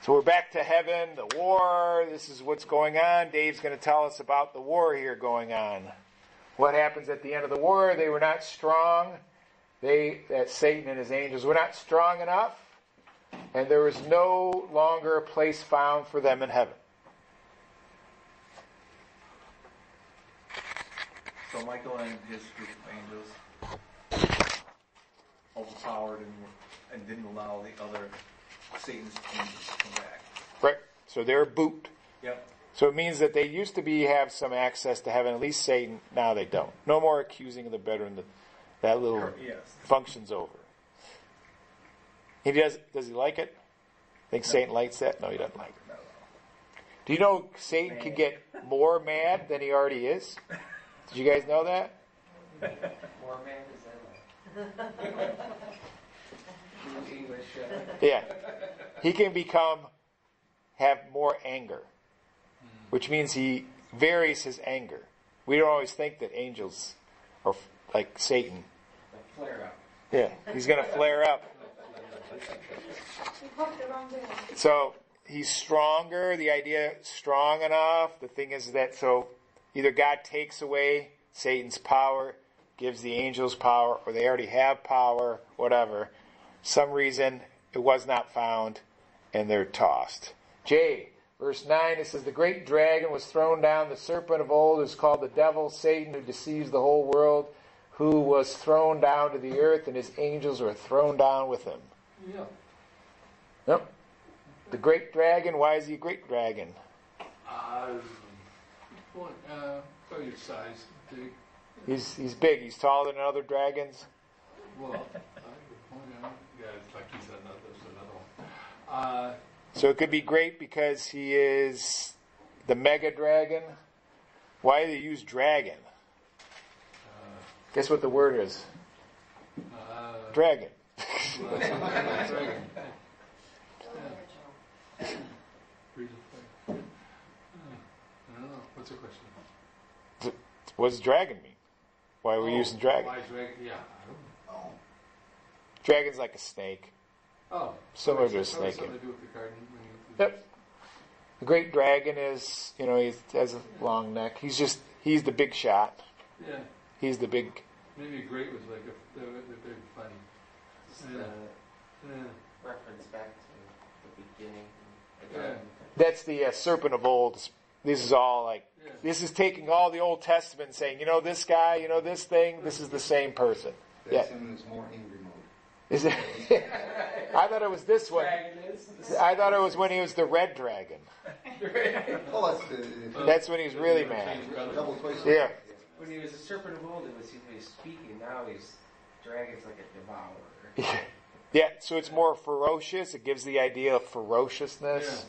So we're back to heaven, the war. This is what's going on. Dave's going to tell us about the war here going on. What happens at the end of the war? They were not strong. That Satan and his angels were not strong enough, and there was no longer a place found for them in heaven. So Michael and his group of angels overpowered and didn't allow the other Satan's angels to come back. Right. So they're boot. Yep. So it means that they used to have some access to heaven, at least Satan. Now they don't. No more accusing of the brethren. That little function's over. Does he like it? Think Satan likes that? No, he doesn't like it. No. Do you know Satan can get more mad than he already is? Did you guys know that? More man is that English. Yeah. He can have more anger, which means he varies his anger. We don't always think that angels are like Satan. Flare up. Yeah, he's going to flare up. So he's stronger. The idea, strong enough. The thing is that so either God takes away Satan's power, gives the angels power, or they already have power, whatever. Some reason it was not found, and they're tossed. J, verse 9, it says, the great dragon was thrown down, the serpent of old is called the devil, Satan, who deceives the whole world, who was thrown down to the earth, and his angels were thrown down with him. Yeah. Yep. The great dragon, why is he a great dragon? Tell your size, big. He's big. He's taller than other dragons. Well, I would point out, yeah, it's like he said, another one. So it could be great because he is the mega dragon. Why do they use dragon? Guess what the word is? Dragon. Dragon. I don't know. What's the question? What does dragon mean? Why are we using dragon? Why dragon? Yeah, I don't know. Dragon's like a snake. Oh. Similar to a Something snake. to do with the garden. Yep. The great dragon is, he has a long neck. He's the big shot. Yeah. He's the big. Maybe great was like they're funny. Just Yeah. reference back to the beginning. Yeah. That's the serpent of old. This is all like, this is taking all the Old Testament and saying, this guy, this thing, this is the same person. That's him in his more angry mode. Is it? I thought it was this one. I thought it was when he was the red dragon. Oh, That's when he was really mad. Double twice. Yeah. When he was a serpent of old, it was he was speaking. Now he's dragon's like a devourer. Yeah, so it's more ferocious. It gives the idea of ferociousness.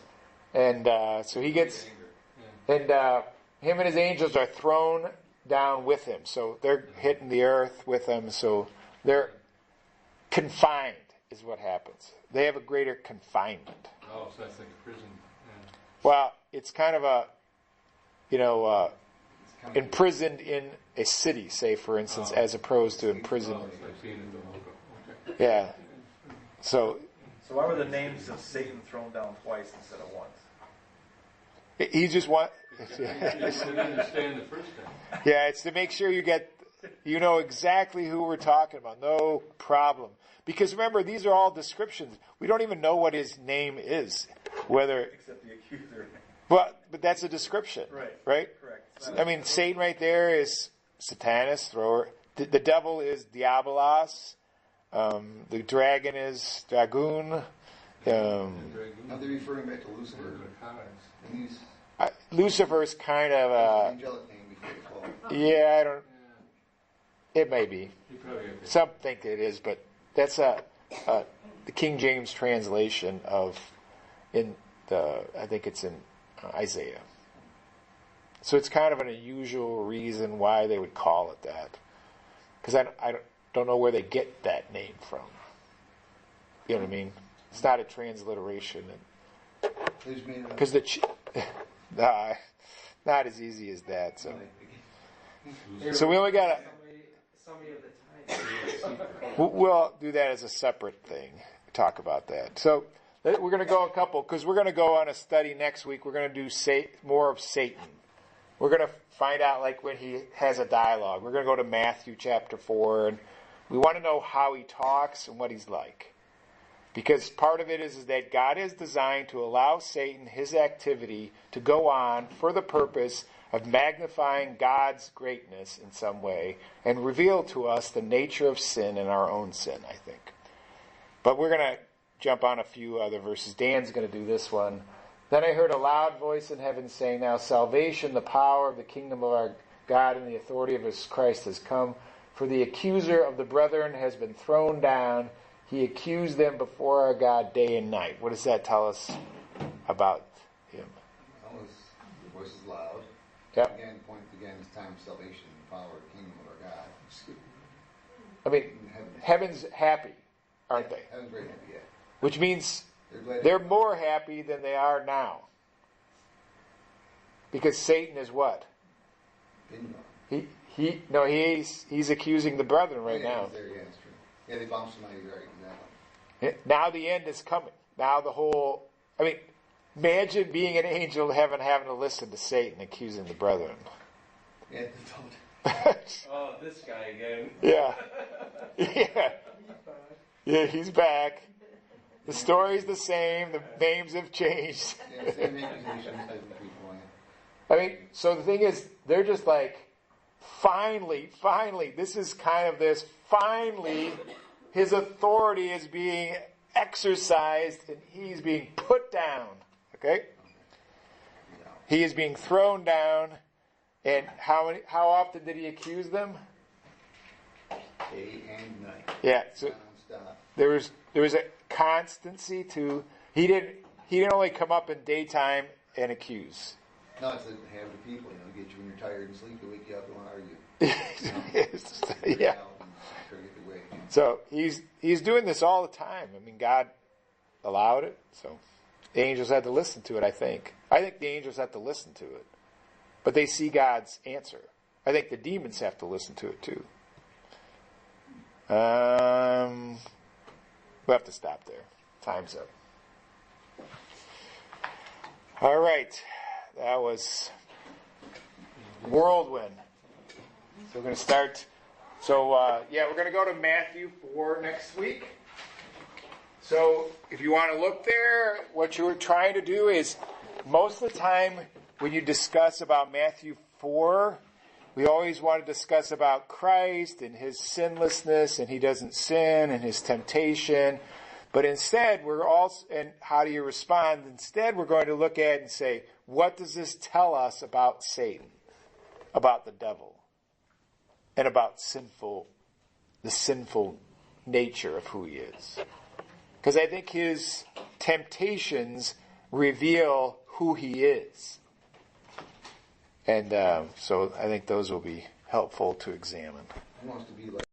And so he gets, and him and his angels are thrown down with him. So they're hitting the earth with him. So they're confined is what happens. They have a greater confinement. Oh, so that's like a prison. Yeah. Well, it's kind of a, imprisoned in a city, say, for instance, as opposed to imprisoned. It's like being in the logo. Okay. Yeah. So So why were the names of Satan thrown down twice instead of once? he just want. You didn't understand the first time. Yeah, it's to make sure you know exactly who we're talking about. No problem. Because remember, these are all descriptions. We don't even know what his name is. Except the accuser. But that's a description. Right? Correct. I mean, Satan right there is Satanus, thrower. The devil is Diabolos. The dragon is Dragoon. Now they're referring back to Lucifer. And he's Lucifer's kind of angelic name before the fall. yeah, I don't. It may be. You probably have to. Some think it is, but that's the King James translation of I think it's in Isaiah. So it's kind of an unusual reason why they would call it that, because I don't know where they get that name from. You know what I mean? It's not a transliteration, because not as easy as that. So we only got Somebody of the time. We'll do that as a separate thing. Talk about that. So we're going to go because we're going to go on a study next week. We're going to do more of Satan. We're going to find out like when he has a dialogue. We're going to go to Matthew chapter 4, and we want to know how he talks and what he's like. Because part of it is that God is designed to allow Satan his activity to go on for the purpose of magnifying God's greatness in some way and reveal to us the nature of sin and our own sin, I think. But we're going to jump on a few other verses. Dan's going to do this one. Then I heard a loud voice in heaven saying, "Now salvation, the power of the kingdom of our God and the authority of his Christ has come. For the accuser of the brethren has been thrown down. He accused them before our God day and night." What does that tell us about him? The voice is loud. Yep. Again, point again, it's time of salvation, the power of the kingdom of our God. I mean, heaven's happy, aren't they? Heaven's very happy, yeah. Which means They're they're more happy than they are now. Because Satan is what? He's accusing the brethren right now. He's there, yeah, that's true. Yeah, they bombed somebody, right, exactly. Now the end is coming. Now imagine being an angel in heaven having to listen to Satan accusing the brethren. Yeah, Oh, this guy again. Yeah. Yeah, he's back. The story's the same. The names have changed. Yeah, same accusations, different people, yeah. I mean, so the thing is, they're just like, finally, this is kind of this, finally, his authority is being exercised and he's being put down. Okay? He is being thrown down, And how often did he accuse them? Day and night. Yeah. So Non-stop. there was a constancy to. He didn't only come up in daytime and accuse. No, it's like have the people, get you when you're tired and sleepy, wake you up and want to argue. Yeah. Out and try to get the way. So he's doing this all the time. I mean, God allowed it, so the angels had to listen to it. I think the angels have to listen to it, but they see God's answer. I think the demons have to listen to it too. We'll have to stop there. Time's up. All right, that was whirlwind. So we're going to start. So we're going to go to Matthew 4 next week. So if you want to look there, what you're trying to do is most of the time when you discuss about Matthew 4, we always want to discuss about Christ and his sinlessness, and he doesn't sin, and his temptation. But instead, and how do you respond? Instead, we're going to look at and say, what does this tell us about Satan, about the devil, and about the sinful nature of who he is? Because I think his temptations reveal who he is. And so I think those will be helpful to examine. He wants to be like